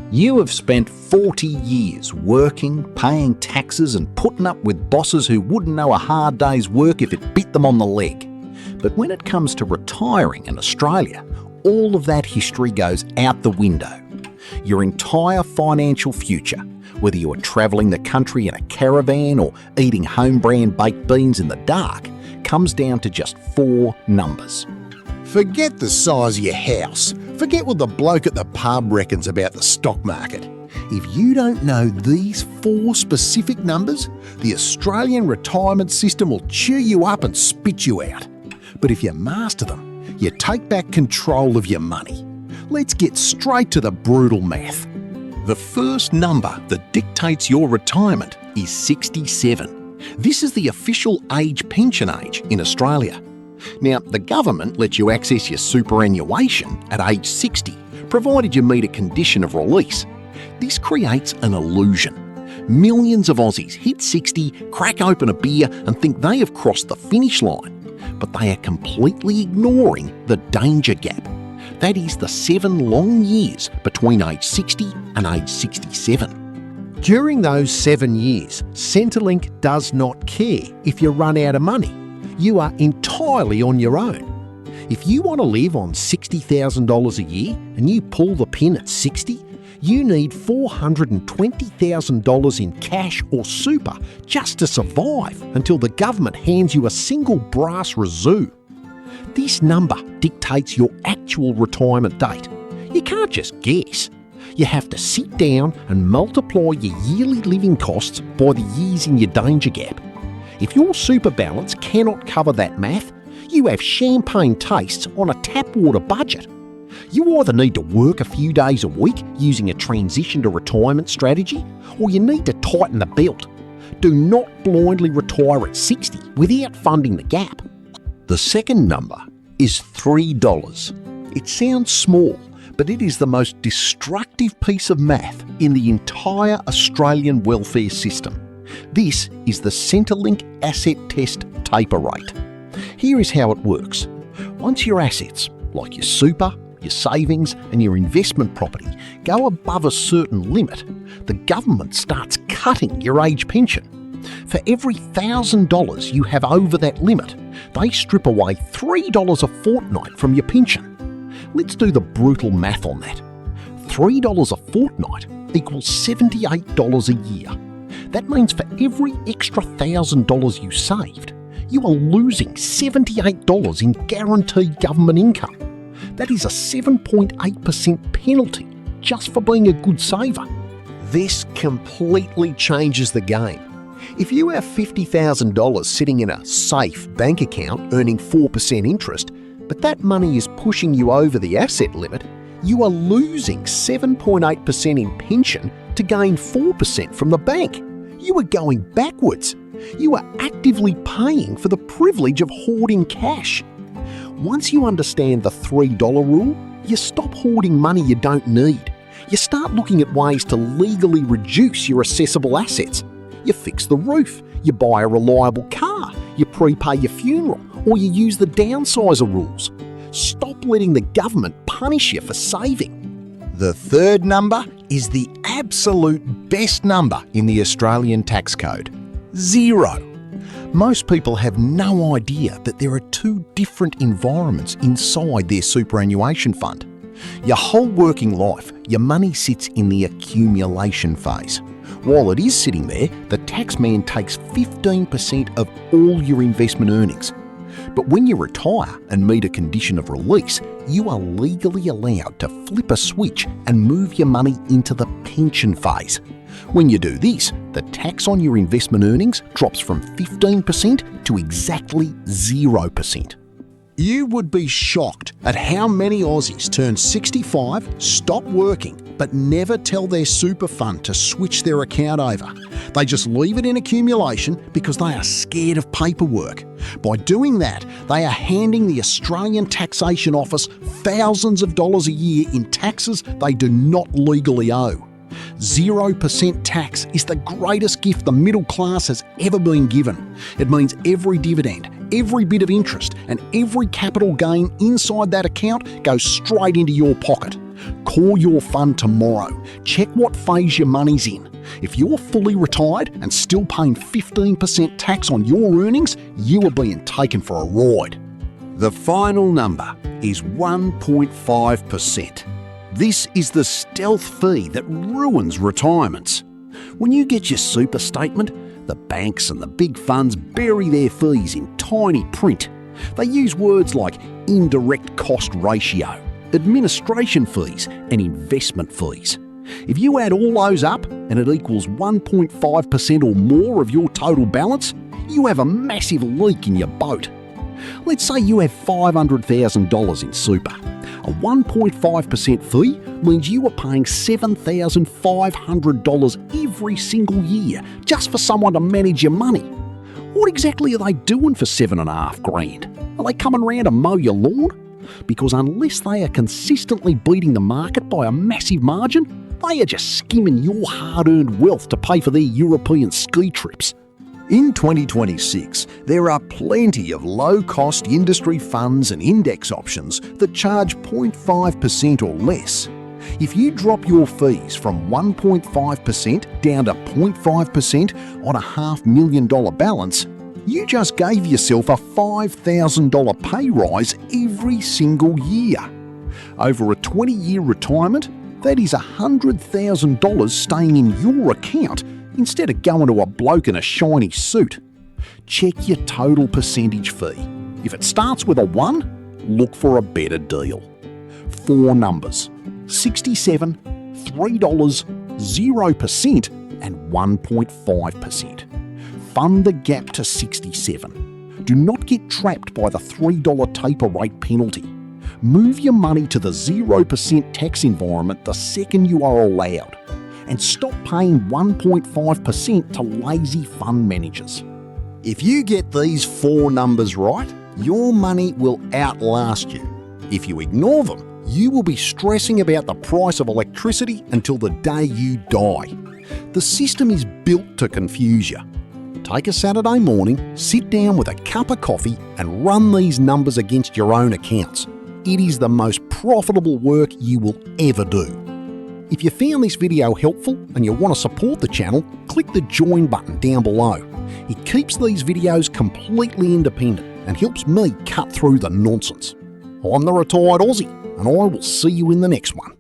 You have spent 40 years working, paying taxes and putting up with bosses who wouldn't know a hard day's work if it bit them on the leg. But when it comes to retiring in Australia, all of that history goes out the window. Your entire financial future, whether you are travelling the country in a caravan or eating home-brand baked beans in the dark, comes down to just 4 numbers. Forget the size of your house. Forget what the bloke at the pub reckons about the stock market. If you don't know these 4 specific numbers, the Australian retirement system will chew you up and spit you out. But if you master them, you take back control of your money. Let's get straight to the brutal math. The first number that dictates your retirement is 67. This is the official pension age in Australia. Now, the government lets you access your superannuation at age 60, provided you meet a condition of release. This creates an illusion. Millions of Aussies hit 60, crack open a beer and think they have crossed the finish line. But they are completely ignoring the danger gap. That is the 7 long years between age 60 and age 67. During those 7 years, Centrelink does not care if you run out of money. You are entirely on your own. If you want to live on $60,000 a year and you pull the pin at 60, you need $420,000 in cash or super just to survive until the government hands you a single brass razoo. This number dictates your actual retirement date. You can't just guess. You have to sit down and multiply your yearly living costs by the years in your danger gap. If your super balance cannot cover that math, you have champagne tastes on a tap water budget. You either need to work a few days a week using a transition to retirement strategy, or you need to tighten the belt. Do not blindly retire at 60 without funding the gap. The second number is $3. It sounds small, but it is the most destructive piece of math in the entire Australian welfare system. This is the Centrelink Asset Test Taper Rate. Here is how it works. Once your assets, like your super, your savings and your investment property, go above a certain limit, the government starts cutting your age pension. For every $1,000 you have over that limit, they strip away $3 a fortnight from your pension. Let's do the brutal math on that. $3 a fortnight equals $78 a year. That means for every extra $1,000 you saved, you are losing $78 in guaranteed government income. That is a 7.8% penalty just for being a good saver. This completely changes the game. If you have $50,000 sitting in a safe bank account earning 4% interest, but that money is pushing you over the asset limit, you are losing 7.8% in pension to gain 4% from the bank. You are going backwards. You are actively paying for the privilege of hoarding cash. Once you understand the $3 rule, you stop hoarding money you don't need. You start looking at ways to legally reduce your assessable assets. You fix the roof, you buy a reliable car, you prepay your funeral, or you use the downsizer rules. Stop letting the government punish you for saving. The third number is the absolute best number in the Australian tax code: 0. Most people have no idea that there are 2 different environments inside their superannuation fund. Your whole working life, your money sits in the accumulation phase. While it is sitting there, the taxman takes 15% of all your investment earnings. But when you retire and meet a condition of release, you are legally allowed to flip a switch and move your money into the pension phase. When you do this, the tax on your investment earnings drops from 15% to exactly 0%. You would be shocked at how many Aussies turn 65, stop working, but never tell their super fund to switch their account over. They just leave it in accumulation because they are scared of paperwork. By doing that, they are handing the Australian Taxation Office thousands of dollars a year in taxes they do not legally owe. 0% tax is the greatest gift the middle class has ever been given. It means every dividend, every bit of interest and every capital gain inside that account goes straight into your pocket. Call your fund tomorrow. Check what phase your money's in. If you're fully retired and still paying 15% tax on your earnings, you are being taken for a ride. The final number is 1.5%. This is the stealth fee that ruins retirements. When you get your super statement, the banks and the big funds bury their fees in tiny print. They use words like indirect cost ratio, administration fees, and investment fees. If you add all those up and it equals 1.5% or more of your total balance, you have a massive leak in your boat. Let's say you have $500,000 in super. A 1.5% fee means you are paying $7,500 every single year just for someone to manage your money. What exactly are they doing for $7,500? Are they coming round to mow your lawn? Because unless they are consistently beating the market by a massive margin, they are just skimming your hard-earned wealth to pay for their European ski trips. In 2026, there are plenty of low-cost industry funds and index options that charge 0.5% or less. If you drop your fees from 1.5% down to 0.5% on a $500,000 balance, you just gave yourself a $5,000 pay rise every single year. Over a 20-year retirement, that is $100,000 staying in your account instead of going to a bloke in a shiny suit. Check your total percentage fee. If it starts with a 1, look for a better deal. 4 numbers: 67, $3, 0% and 1.5%. Fund the gap to 67. Do not get trapped by the $3 taper rate penalty. Move your money to the 0% tax environment the second you are allowed. And stop paying 1.5% to lazy fund managers. If you get these 4 numbers right, your money will outlast you. If you ignore them, you will be stressing about the price of electricity until the day you die. The system is built to confuse you. Take a Saturday morning, sit down with a cup of coffee and run these numbers against your own accounts. It is the most profitable work you will ever do. If you found this video helpful and you want to support the channel, click the join button down below. It keeps these videos completely independent and helps me cut through the nonsense. I'm the Retired Aussie, and I will see you in the next one.